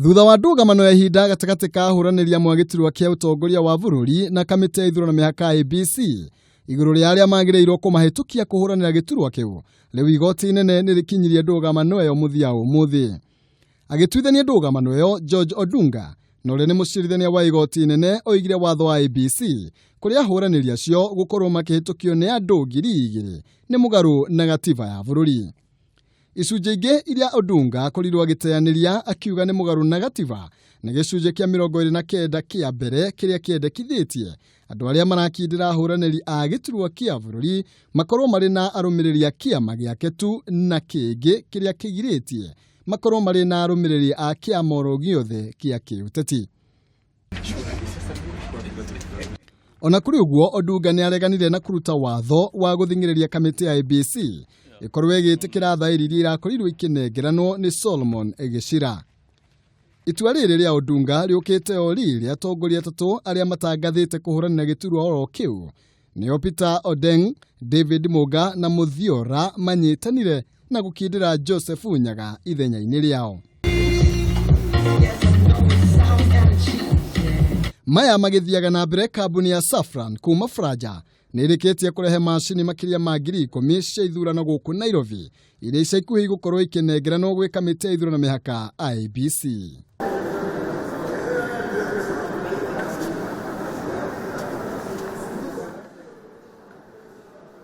Thutha wa ndũgamano ya ihinda gatagatĩ ka ahũranĩri amwe a giturwa kia utongoria wa bururi na kamiti ya ithurano mihaka IEBC igũrũ rĩa arĩa magĩrĩirwo kũmahĩtũkia kũhũranĩra giturwa kĩu, rĩu igooti inene nĩrĩkinyirie ndũgamano ĩyo mũthia ũmũthĩ. Agĩtuithania ndũgamano ĩyo, George Odunga na ũrĩa nĩ mũcirithania wa igooti inene oigire watho wa IEBC kũrĩa ahũranĩri acio gũkorwo makĩhĩtũkio nĩ andũ 2,000 nĩ mũgarũ na gatiba ya bururi. Icunjĩ ingĩ iria Odunga akorirwo agĩteaniria akiuga nĩ mũgarũ na gatiba nĩ gĩcunjĩ kĩa 29 kĩa mbere kĩrĩa kĩendekithĩtie andũ arĩa marakindĩra ahũranĩri a giturwa kia bururi makorwo marĩ na arũmĩrĩri a kĩama gĩake tu, na kĩngĩ kĩrĩa kĩgirĩtie makorwo marĩ na arũmĩrĩri a kĩama oro gĩothe kĩa kĩũteti. Ona kũrĩ ũguo, Odunga nĩ areganire na kũruta watho wa gũthing'ĩrĩria kamiti ya IEBC ikorwo ĩgĩtĩkĩra thaĩri iria irakorirwo ikĩnengeranwo nĩ Solomon Gĩchira. Itua rĩrĩ rĩa Odunga rĩũkĩte o rĩrĩ atongoria atatũ arĩa matangathĩte kũhũranĩra giturwa oro kĩu nĩo Peter Odeng, David Muga na Muthiora manyitanire na gũkindĩra Joseph Nyaga ithenya-inĩ rĩao. Maya magĩthiaga na mbere, kambuni ya Safran kuma Franja nĩrĩkĩtie kũrehe macini makĩria ma 10,000 cia ithurano gũkũ Nairobi iria ica ikuhĩ gũkorwo ikĩnengeranwo gwĩ kamiti ya ithurano mihaka IEBC.